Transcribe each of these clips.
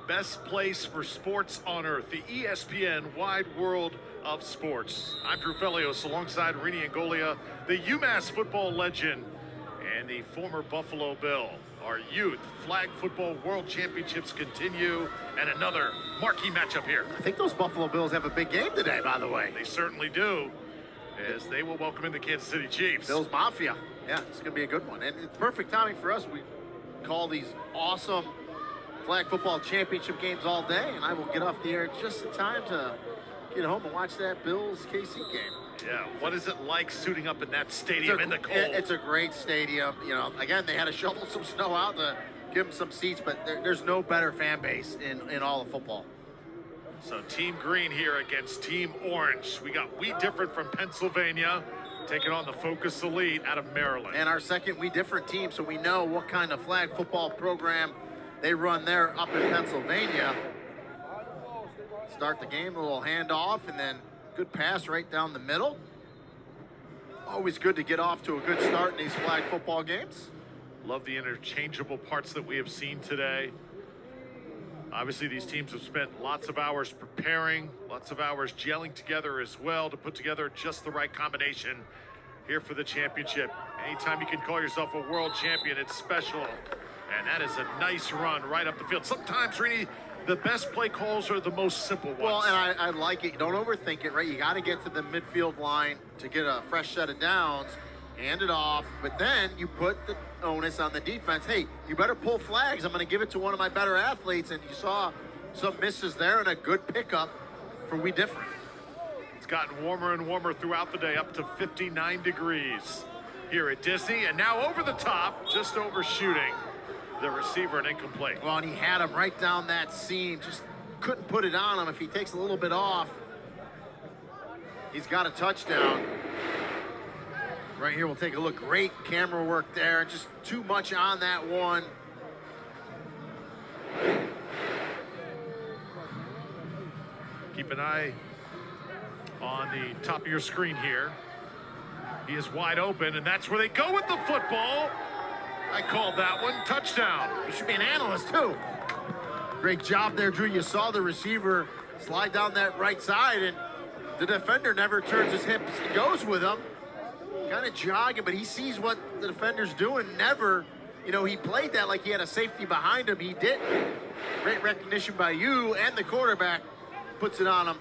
best place for sports on earth, the ESPN Wide World of Sports. I'm Drew Felios alongside Rini Angolia, the UMass football legend and the former Buffalo Bill. Our youth flag football world championships continue, and another marquee matchup here. I think those Buffalo Bills have a big game today, by the way. They certainly do, as they will welcome in the Kansas City Chiefs. Bills Mafia. Yeah, it's going to be a good one. And it's perfect timing for us. We call these awesome flag football championship games all day, and I will get off the air just in time to get home and watch that Bills-KC game. Yeah, what is it like suiting up in that stadium in the cold? It's a great stadium. You know, again, they had to shovel some snow out to give them some seats, but there's no better fan base in all of football. So Team Green here against Team Orange. We got We Different from Pennsylvania taking on the Focus Elite out of Maryland. And our second We Different team, so we know what kind of flag football program they run there up in Pennsylvania. Start the game, a little handoff, and then good pass right down the middle. Always good to get off to a good start in these flag football games. Love the interchangeable parts that we have seen today. Obviously, these teams have spent lots of hours preparing, lots of hours gelling together as well to put together just the right combination here for the championship. Anytime you can call yourself a world champion, it's special. And that is a nice run right up the field. Sometimes, Rini, the best play calls are the most simple ones. Well, and I like it. You don't overthink it, right? You got to get to the midfield line to get a fresh set of downs, hand it off, but then you put the onus on the defense. Hey, you better pull flags. I'm going to give it to one of my better athletes, and you saw some misses there and a good pickup for We Different. It's gotten warmer and warmer throughout the day, up to 59 degrees here at Disney, and now over the top, just overshooting the receiver and incomplete. Well, and he had him right down that seam, just couldn't put it on him. If he takes a little bit off, he's got a touchdown. Right here, we'll take a look. Great camera work there. Just too much on that one. Keep an eye on the top of your screen here. He is wide open, and that's where they go with the football. I called that one. Touchdown. You should be an analyst, too. Great job there, Drew. You saw the receiver slide down that right side, and the defender never turns his hips and goes with him. Kind of jogging, but he sees what the defender's doing. Never, you know, he played that like he had a safety behind him. He didn't. Great recognition by you, and the quarterback puts it on him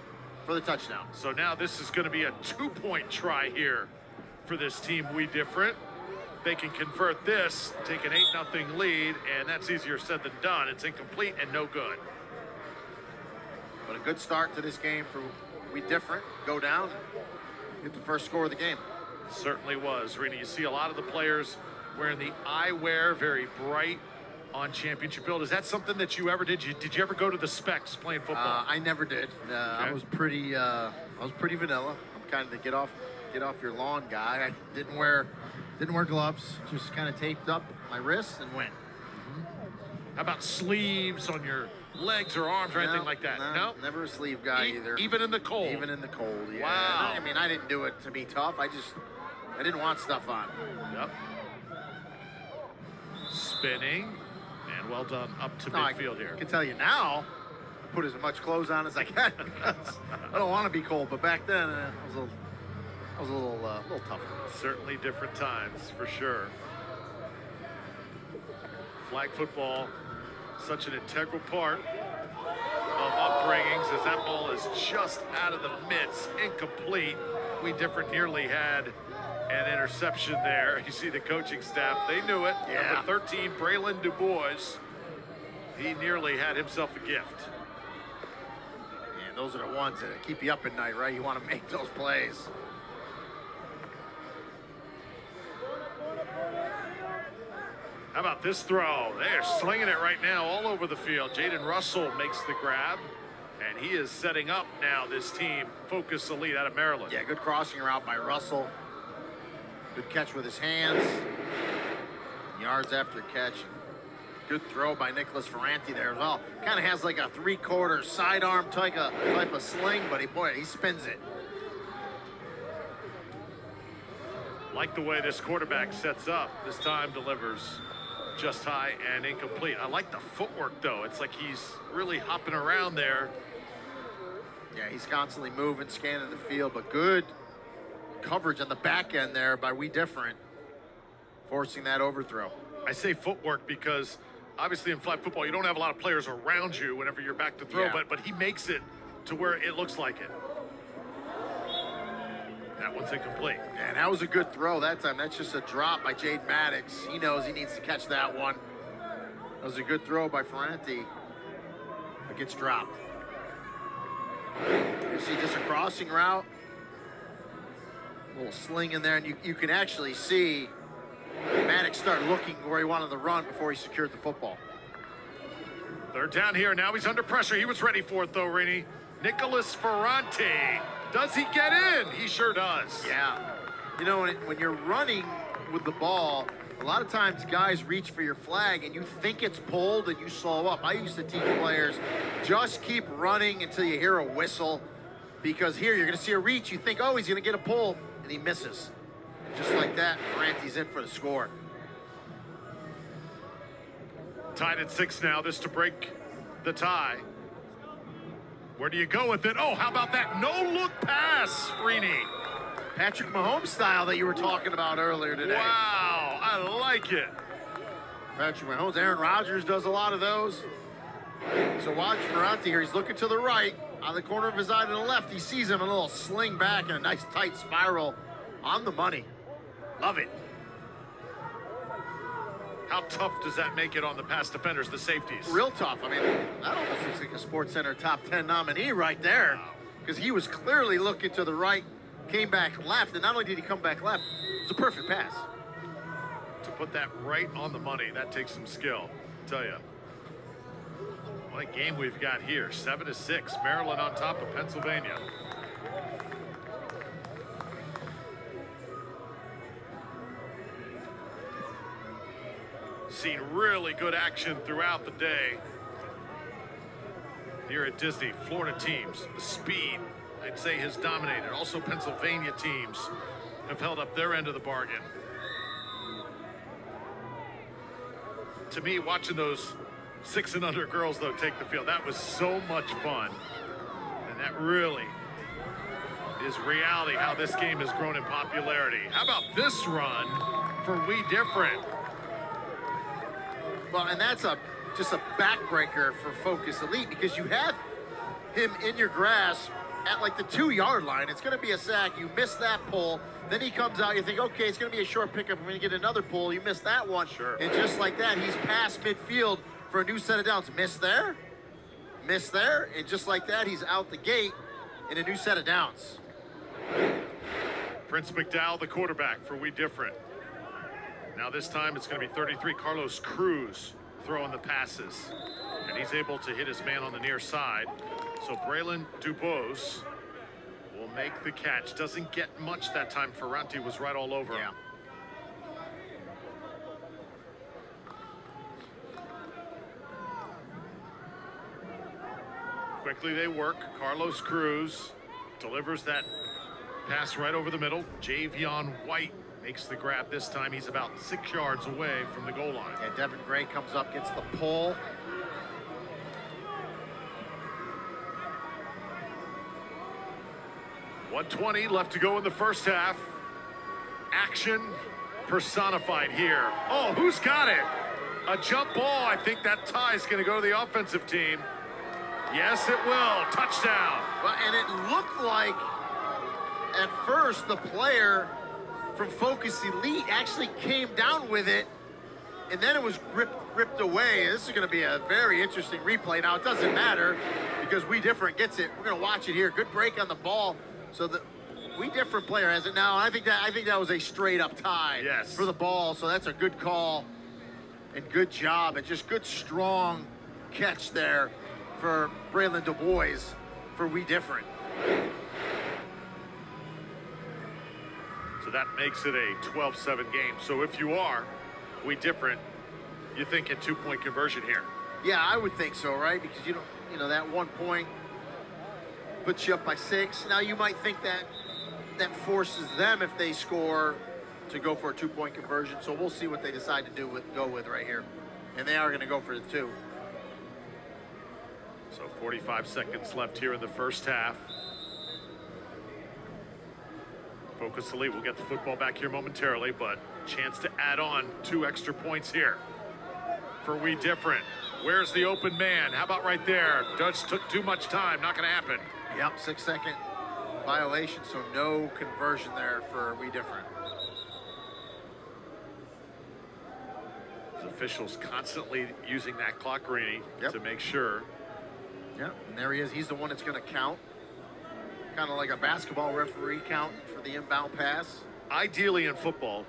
for the touchdown. So now this is going to be a 2-point try here for this team We Different. They can convert this, take an 8-0 lead, and that's easier said than done. It's incomplete and no good. But a good start to this game for We Different. Go down, get the first score of the game. Certainly was. Rini, you see a lot of the players wearing the eyewear, very bright on championship field. Is that something that you ever did? Did you ever go to the specs playing football? I never did. Okay. I was pretty vanilla. I'm kind of the get off your lawn guy. I didn't wear gloves. Just kind of taped up my wrists and went. How about sleeves on your legs or arms or anything like that? No, never a sleeve guy either. Even in the cold. Even in the cold. Yeah. Wow. I mean, I didn't do it to be tough. I didn't want stuff on. Yep. Spinning, and well done up to midfield here. I can tell you now, I put as much clothes on as I can because I don't want to be cold. But back then, I was a little tougher. Certainly different times, for sure. Flag football, such an integral part of upbringings, as that ball is just out of the midst, incomplete. We Different nearly had an interception there. You see the coaching staff, they knew it. Yeah. Number 13, Braylon DuBois, he nearly had himself a gift. And those are the ones that keep you up at night, right? You want to make those plays. How about this throw? They're slinging it right now all over the field. Jaden Russell makes the grab, and he is setting up now this team, Focus Elite out of Maryland. Yeah, good crossing route by Russell. Good catch with his hands. Yards after catch. Good throw by Nicholas Ferranti there as well. Kind of has like a 3/4 sidearm type of sling, but he spins it. Like the way this quarterback sets up, this time delivers just high and incomplete. I like the footwork, though. It's like he's really hopping around there. Yeah, he's constantly moving, scanning the field, but good coverage on the back end there by We Different, forcing that overthrow. I say footwork because obviously in flag football, you don't have a lot of players around you whenever you're back to throw, Yeah. but he makes it to where it looks like it. That one's incomplete. And that was a good throw that time. That's just a drop by Jade Maddox. He knows he needs to catch that one. That was a good throw by Ferranti. It gets dropped. You see just a crossing route. A little sling in there, and you can actually see Maddox start looking where he wanted to run before he secured the football. They're down here. Now he's under pressure. He was ready for it, though, Rini. Nicholas Ferranti. Does he get in? He sure does. Yeah. You know, when you're running with the ball, a lot of times guys reach for your flag and you think it's pulled and you slow up. I used to teach players, just keep running until you hear a whistle, because here you're going to see a reach. You think, oh, he's going to get a pull, and he misses. Just like that, Ferranti's in for the score. Tied at 6 now. This to break the tie. Where do you go with it? Oh, how about that no-look pass, Rini? Patrick Mahomes style that you were talking about earlier today. Wow, I like it. Patrick Mahomes, Aaron Rodgers does a lot of those. So watch Ferranti here. He's looking to the right. On the corner of his eye to the left, he sees him, a little sling back and a nice tight spiral on the money. Love it. How tough does that make it on the pass defenders, the safeties? Real tough. I mean, that almost looks like a SportsCenter top 10 nominee right there, because he was clearly looking to the right, came back left, and not only did he come back left, it was a perfect pass. To put that right on the money, that takes some skill, I tell you. What a game we've got here. 7-6, Maryland on top of Pennsylvania. Seen really good action throughout the day here at Disney. Florida teams, the speed, I'd say, has dominated. Also, Pennsylvania teams have held up their end of the bargain. To me, watching those 6 and under girls, though, take the field, that was so much fun. And that really is reality, how this game has grown in popularity. How about this run for We Different? Well, and that's just a backbreaker for Focus Elite, because you have him in your grasp at like the 2-yard line. It's going to be a sack. You miss that pull. Then he comes out. You think, okay, it's going to be a short pickup. We're going to get another pull. You miss that one. Sure. And just like that, he's past midfield for a new set of downs. Miss there. And just like that, he's out the gate in a new set of downs. Prince McDowell, the quarterback for We Different. Now this time it's going to be 33, Carlos Cruz throwing the passes. And he's able to hit his man on the near side. So Braylon Dubose will make the catch. Doesn't get much that time. Ferranti was right all over him. Quickly they work. Carlos Cruz delivers that pass right over the middle. Javion White makes the grab this time. He's about 6 yards away from the goal line. Yeah, Devin Gray comes up, gets the pull. .120 left to go in the first half. Action personified here. Oh, who's got it? A jump ball. I think that tie is going to go to the offensive team. Yes, it will. Touchdown. Well, and it looked like at first the player from Focus Elite actually came down with it, and then it was ripped away. This is going to be a very interesting replay. Now, it doesn't matter because We Different gets it. We're going to watch it here. Good break on the ball. So the We Different player has it now. I think that was a straight up tie for the ball. So that's a good call and good job and just good strong catch there for Braylon DuBois for We Different. So that makes it a 12-7 game. So if you are We Different, you think a 2-point conversion here? Yeah, I would think so, right? Because you know that 1 point puts you up by 6. Now you might think that forces them, if they score, to go for a 2-point conversion. So we'll see what they decide to go with right here. And they are going to go for the 2. So 45 seconds left here in the first half. Focus Elite will get the football back here momentarily, but chance to add on 2 extra points here for We Different. Where's the open man? How about right there? Dutch took too much time. Not going to happen. Yep, 6-second violation, so no conversion there for We Different. The officials constantly using that clock, Greeny, to make sure. Yep, and there he is. He's the one that's going to count. Kind of like a basketball referee counting for the inbound pass. Ideally in football,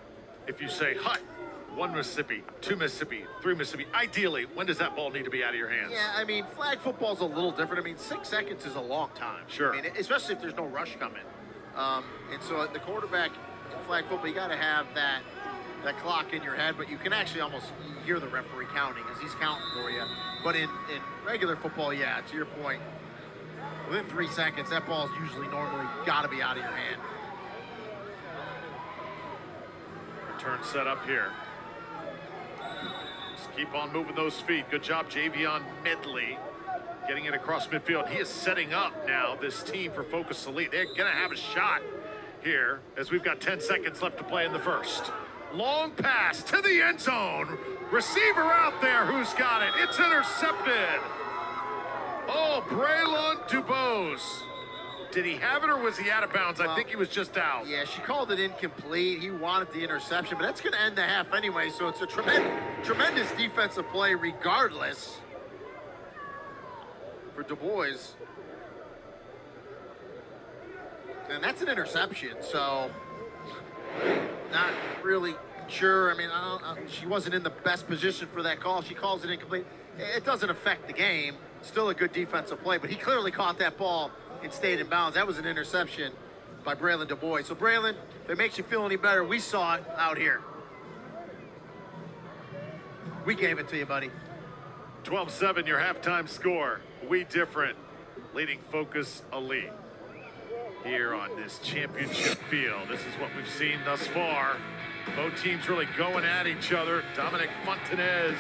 if you say, hut, 1 Mississippi, 2 Mississippi, 3 Mississippi, ideally, when does that ball need to be out of your hands? Yeah, I mean, flag football's a little different. I mean, 6 seconds is a long time. Sure. I mean, especially if there's no rush coming. And so at the quarterback in flag football, you got to have that clock in your head, but you can actually almost hear the referee counting as he's counting for you. But in regular football, yeah, to your point, within 3 seconds, that ball's usually normally got to be out of your hand. Return set up here. Just keep on moving those feet. Good job, Javion Medley, getting it across midfield. He is setting up now this team for Focus Elite. They're going to have a shot here as we've got 10 seconds left to play in the first. Long pass to the end zone. Receiver out there. Who's got it? It's intercepted. Oh, Braylon Dubose. Did he have it or was he out of bounds? I think he was just out. Yeah, she called it incomplete. He wanted the interception, but that's going to end the half anyway, so it's a tremendous defensive play regardless for Dubois. And that's an interception, so not really sure. I mean, she wasn't in the best position for that call. She calls it incomplete. It doesn't affect the game. Still a good defensive play, but he clearly caught that ball and stayed in bounds. That was an interception by Braylon Dubois. So Braylon, if it makes you feel any better, we saw it out here. We gave it to you, buddy. 12-7, your halftime score. We Different leading Focus Elite here on this championship field. This is what we've seen thus far. Both teams really going at each other. Dominic Fontanez,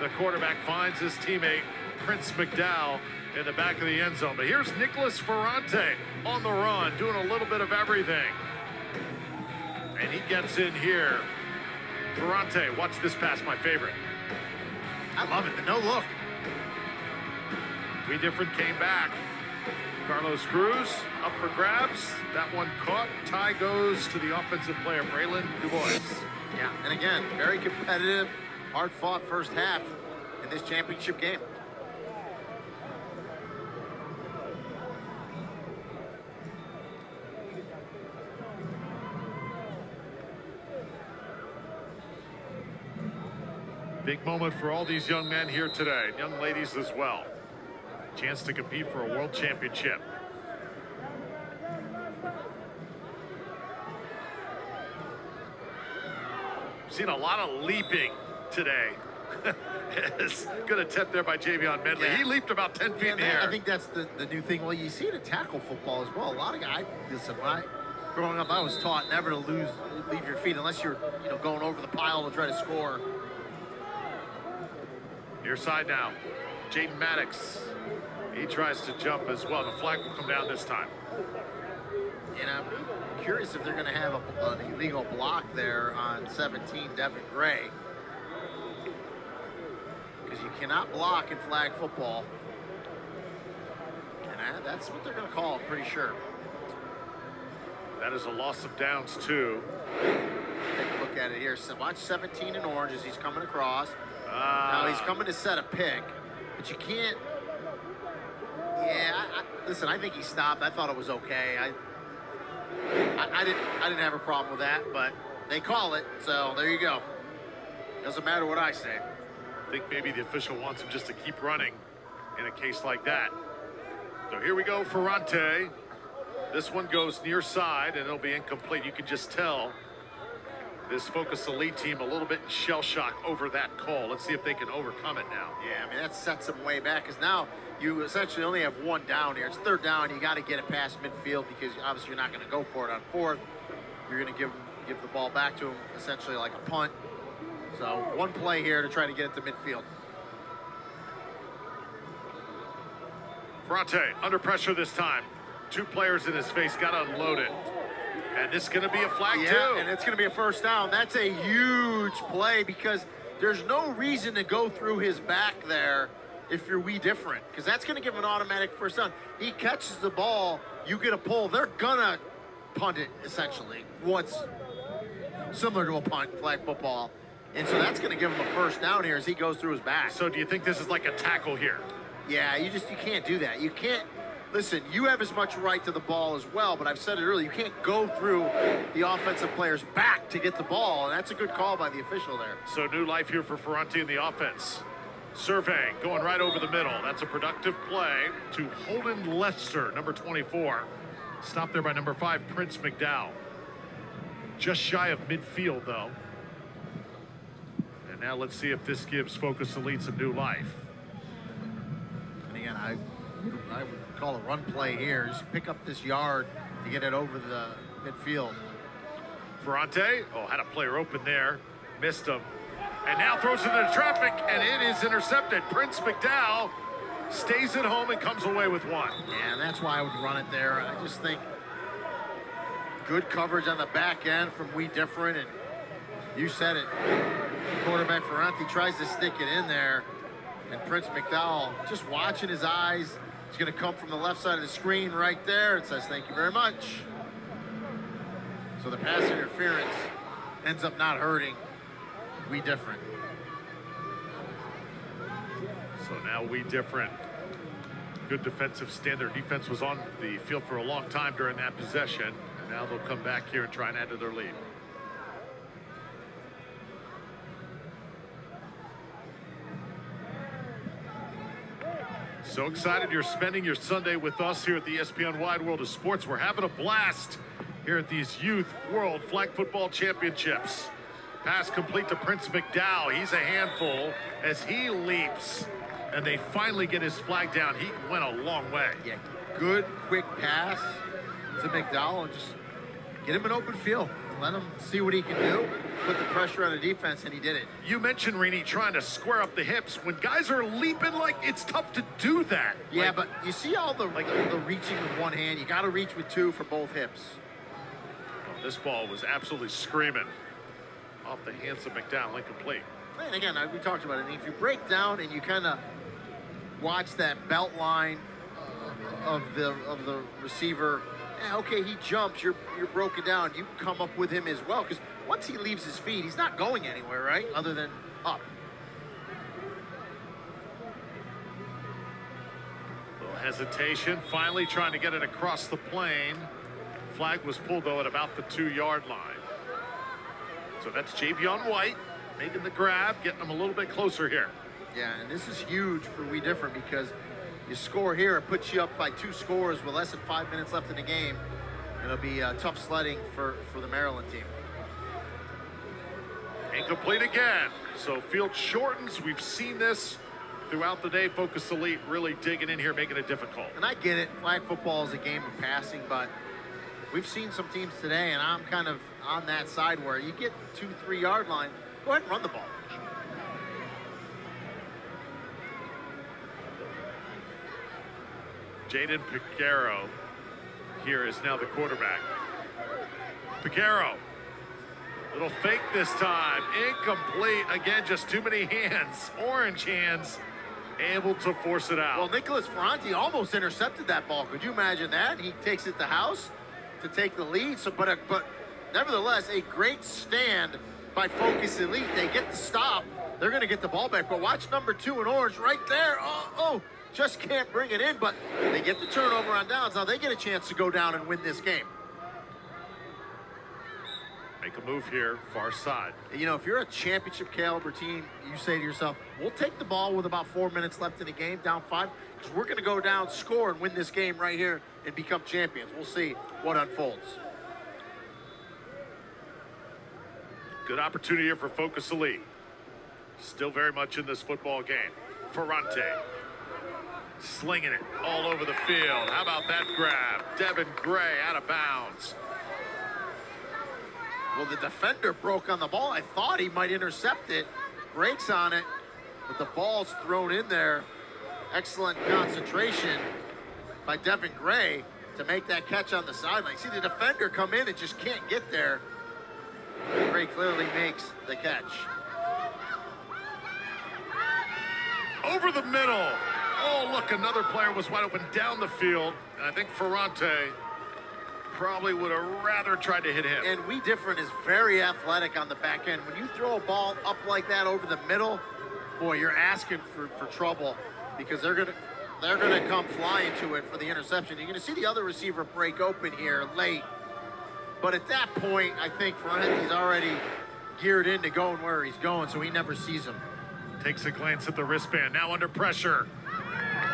the quarterback, finds his teammate Prince McDowell in the back of the end zone. But here's Nicholas Ferrante on the run, doing a little bit of everything. And he gets in here. Ferrante, watch this pass, my favorite. I love it, the no look. We Different came back. Carlos Cruz up for grabs. That one caught. Tie goes to the offensive player, Braylon Dubois. Yeah, and again, very competitive, hard-fought first half in this championship game. Big moment for all these young men here today, and young ladies as well. Chance to compete for a world championship. Seen a lot of leaping today. Good attempt there by Javion Medley. Yeah. He leaped about 10 feet in the air. I think that's the new thing. Well, you see it in tackle football as well. A lot of guys, listen, growing up, I was taught never to leave your feet unless you're going over the pile to try to score. Near side now, Jaden Maddox. He tries to jump as well. The flag will come down this time. And I'm curious if they're going to have an illegal block there on 17, Devin Gray. Because you cannot block in flag football. And that's what they're going to call, I'm pretty sure. That is a loss of downs, too. Take a look at it here. So watch 17 in orange as he's coming across. Now he's coming to set a pick, but you can't. Yeah, listen, I think he stopped. I thought it was okay. I didn't have a problem with that, but they call it, so there you go. Doesn't matter what I say. I think maybe the official wants him just to keep running in a case like that. So here we go, Ferrante. This one goes near side, and it'll be incomplete. You can just tell this Focus Elite team a little bit in shell shock over that call. Let's see if they can overcome it now. Yeah, I mean, that sets them way back, because now you essentially only have one down here. It's third down. You got to get it past midfield, because obviously you're not going to go for it on fourth. You're going to give them give the ball back to him, essentially like a punt. So one play here to try to get it to midfield. Ferrante under pressure this time. 2 players in his face, got to unload it. And this is going to be a flag too. And it's going to be a first down. That's a huge play because there's no reason to go through his back there if you're we different, because that's going to give him an automatic first down. He catches the ball, you get a pull, they're going to punt it, essentially. What's similar to a punt, flag football. And so that's going to give him a first down here as he goes through his back. So do you think this is like a tackle here? Yeah, you can't do that. You can't, listen, you have as much right to the ball as well, but I've said it earlier, you can't go through the offensive player's back to get the ball, and that's a good call by the official there. So new life here for Ferrante in the offense. Surveying, going right over the middle. That's a productive play to Holden Lester, number 24. Stopped there by number 5, Prince McDowell. Just shy of midfield, though. And now let's see if this gives Focus Elite some new life. And again, I would call a run play here. Just pick up this yard to get it over the midfield. Ferrante, had a player open there. Missed him. And now throws it into traffic, and it is intercepted. Prince McDowell stays at home and comes away with 1. Yeah, and that's why I would run it there. I just think good coverage on the back end from We Different, and you said it. Quarterback Ferrante tries to stick it in there, and Prince McDowell just watching his eyes. He's going to come from the left side of the screen right there and says, "Thank you very much." So the pass interference ends up not hurting We Different. So now We Different. Good defensive stand. Their defense was on the field for a long time during that possession. And now they'll come back here and try and add to their lead. So excited you're spending your Sunday with us here at the ESPN Wide World of Sports. We're having a blast here at these Youth World Flag Football Championships. Pass complete to Prince McDowell. He's a handful as he leaps, and they finally get his flag down. He went a long way. Yeah, good quick pass to McDowell and just get him an open field. Let him see what he can do. Put the pressure on the defense, and he did it. You mentioned, Rini, trying to square up the hips. When guys are leaping, it's tough to do that. Yeah, but you see all the reaching with one hand. You got to reach with 2 for both hips. Oh, this ball was absolutely screaming off the hands of McDowell, incomplete. And again, we talked about it. If you break down and you kind of watch that belt line of the receiver, okay, he jumps, you're broken down. You come up with him as well, because once he leaves his feet, he's not going anywhere, right? Other than up. Little hesitation, finally trying to get it across the plane. Flag was pulled, though, at about the 2-yard line. So that's Javion White making the grab, getting them a little bit closer here. Yeah, and this is huge for We Different, because you score here, it puts you up by 2 scores with less than 5 minutes left in the game. It'll be tough sledding for the Maryland team. Incomplete again. So field shortens. We've seen this throughout the day. Focus Elite really digging in here, making it difficult. And I get it, flag football is a game of passing, but we've seen some teams today, and I'm kind of on that side where you get 2-3 yard line, go ahead and run the ball. Jaden Picaro here is now the quarterback. Picaro, little fake this time, incomplete. Again, just too many hands, orange hands, able to force it out. Well, Nicholas Ferrante almost intercepted that ball. Could you imagine that? He takes it to house to take the lead. So, but nevertheless, a great stand by Focus Elite. They get the stop. They're going to get the ball back. But watch number 2 in orange right there. Just can't bring it in, but they get the turnover on downs. Now they get a chance to go down and win this game. Make a move here, far side. You know, if you're a championship caliber team, you say to yourself, we'll take the ball with about 4 minutes left in the game, down 5, because we're going to go down, score, and win this game right here and become champions. We'll see what unfolds. Good opportunity here for Focus Elite. Still very much in this football game. Ferrante slinging it all over the field. How about that grab? Devin Gray out of bounds. Well, the defender broke on the ball. I thought he might intercept it, breaks on it, but the ball's thrown in there. Excellent concentration by Devin Gray to make that catch on the sideline. See the defender come in and just can't get there. Gray clearly makes the catch. Over the middle. Oh, look, another player was wide open down the field. And I think Ferrante probably would have rather tried to hit him. And We Different is very athletic on the back end. When you throw a ball up like that over the middle, boy, you're asking for trouble, because they're gonna come flying to it for the interception. You're gonna see the other receiver break open here late. But at that point, I think Ferrante's already geared into going where he's going, so he never sees him. Takes a glance at the wristband, now under pressure.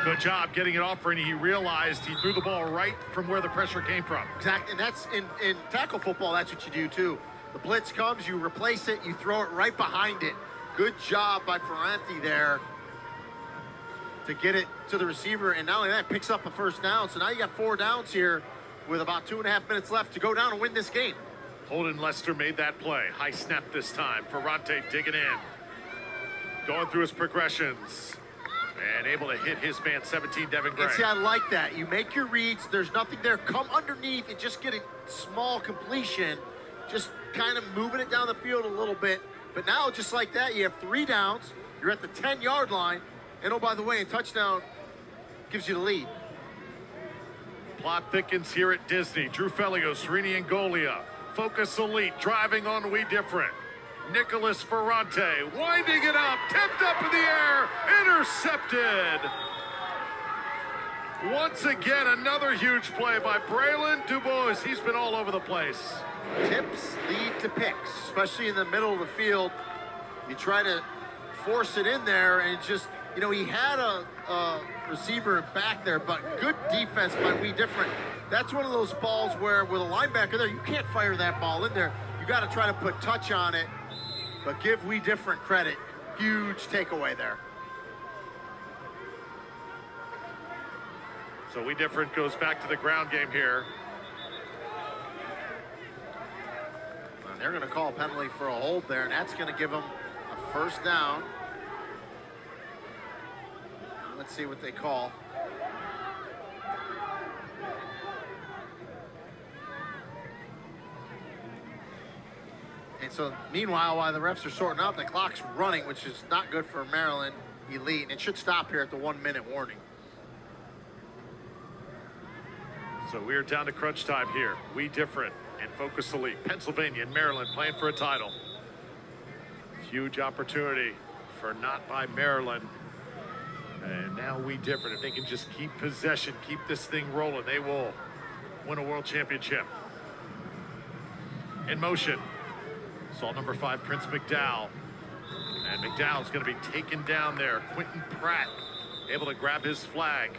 Good job getting it off, and he realized he threw the ball right from where the pressure came from. Exactly, and that's in tackle football, that's what you do too. The blitz comes, you replace it, you throw it right behind it. Good job by Ferrante there to get it to the receiver, and not only that, picks up a first down. So now you got 4 downs here with about 2.5 minutes left to go down and win this game. Holden Lester made that play. High snap this time. Ferrante digging in. Going through his progressions. And able to hit his man 17, Devin Gray. And see, I like that. You make your reads. There's nothing there. Come underneath and just get a small completion. Just kind of moving it down the field a little bit. But now, just like that, you have 3 downs. You're at the 10-yard line. And oh, by the way, a touchdown gives you the lead. Plot thickens here at Disney. Drew Felios, Rini Angolia. Focus Elite, driving on We Different. Nicholas Ferrante, winding it up, tipped up in the air, intercepted. Once again, another huge play by Braylon Dubois. He's been all over the place. Tips lead to picks, especially in the middle of the field. You try to force it in there, and just, you know, he had a receiver back there, but good defense by We Different. That's one of those balls where, with a linebacker there, you can't fire that ball in there. You got to try to put touch on it, but give We Different credit. Huge takeaway there. So We Different goes back to the ground game here. And they're going to call a penalty for a hold there, and that's going to give them a first down. Let's see what they call. And so, meanwhile, while the refs are sorting out, the clock's running, which is not good for Maryland Elite, and it should stop here at the 1-minute warning. So we're down to crunch time here. We Different and Focus Elite. Pennsylvania and Maryland playing for a title. Huge opportunity for not by Maryland. And now We Different. If they can just keep possession, keep this thing rolling, they will win a world championship. In motion. Saw number 5, Prince McDowell. And McDowell's going to be taken down there. Quentin Pratt able to grab his flag.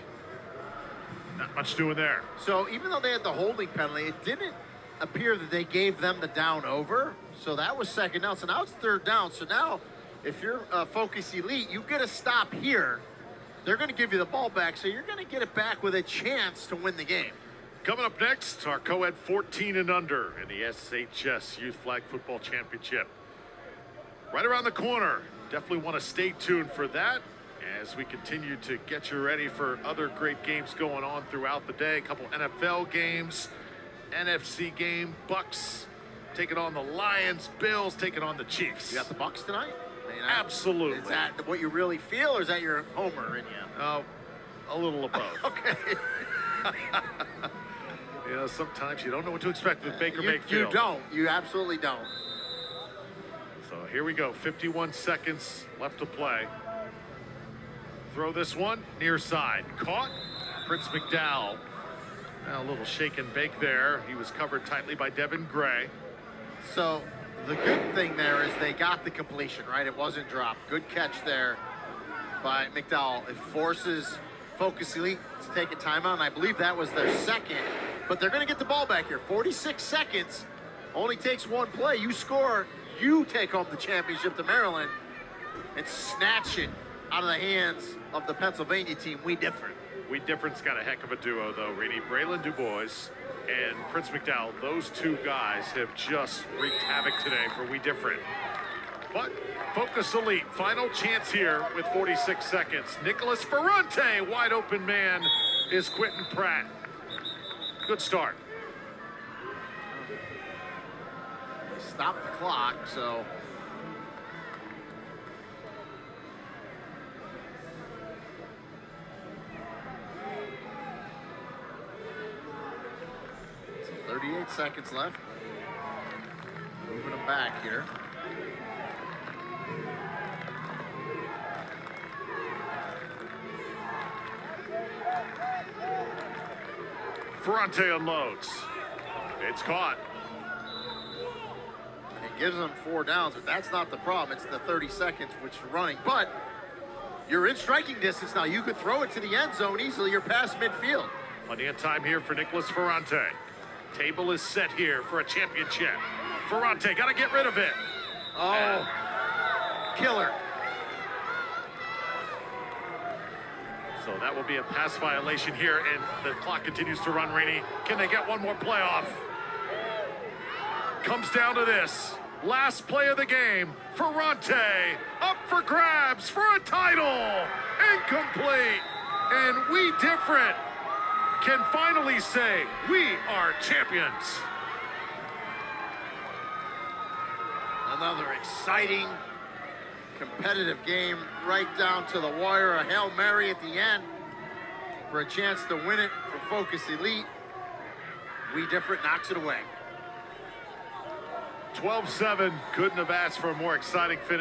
Not much doing there. So even though they had the holding penalty, it didn't appear that they gave them the down over. So that was second down. So now it's third down. So now if you're Focus Elite, you get a stop here. They're going to give you the ball back. So you're going to get it back with a chance to win the game. Coming up next, our Coed 14 and under in the SHS Youth Flag Football Championship. Right around the corner. Definitely want to stay tuned for that as we continue to get you ready for other great games going on throughout the day. A couple NFL games, NFC game, Bucks taking on the Lions, Bills taking on the Chiefs. You got the Bucks tonight? Absolutely. Is that what you really feel, or is that your homer in you? Oh, a little of both. Okay. You know, sometimes you don't know what to expect with Baker You Mayfield. don't. You absolutely don't. So here we go. 51 seconds left to play. Throw this one near side. Caught. Prince McDowell. Now a little shake and bake there. He was covered tightly by Devin Gray. So the good thing there is they got the completion, right? It wasn't dropped. Good catch there by McDowell. It forces Focus Elite to take a timeout, and I believe that was their second. But they're going to get the ball back here. 46 seconds. Only takes one play. You score, you take home the championship to Maryland and snatch it out of the hands of the Pennsylvania team. We Different. We Different's got a heck of a duo, though, Rini. Braylon Dubois and Prince McDowell, those two guys have just wreaked havoc today for We Different. But Focus Elite, final chance here with 46 seconds. Nicholas Ferrante, wide open man, is Quentin Pratt. Good start. Stop the clock, so. So 38 seconds left. Moving them back here. Ferrante unloads. It's caught. It gives them 4 downs, but that's not the problem. It's the 30 seconds which you're running. But you're in striking distance now. You could throw it to the end zone easily. You're past midfield. Plenty of time here for Nicholas Ferrante. Table is set here for a championship. Ferrante, got to get rid of it. Oh, killer. So that will be a pass violation here, and the clock continues to run, Rainey. Can they get one more play off? Comes down to this. Last play of the game. Ferrante up for grabs for a title. Incomplete. And We Different can finally say, we are champions. Another exciting, competitive game right down to the wire. A Hail Mary at the end for a chance to win it for Focus Elite. We Different knocks it away. 12-7, couldn't have asked for a more exciting finish.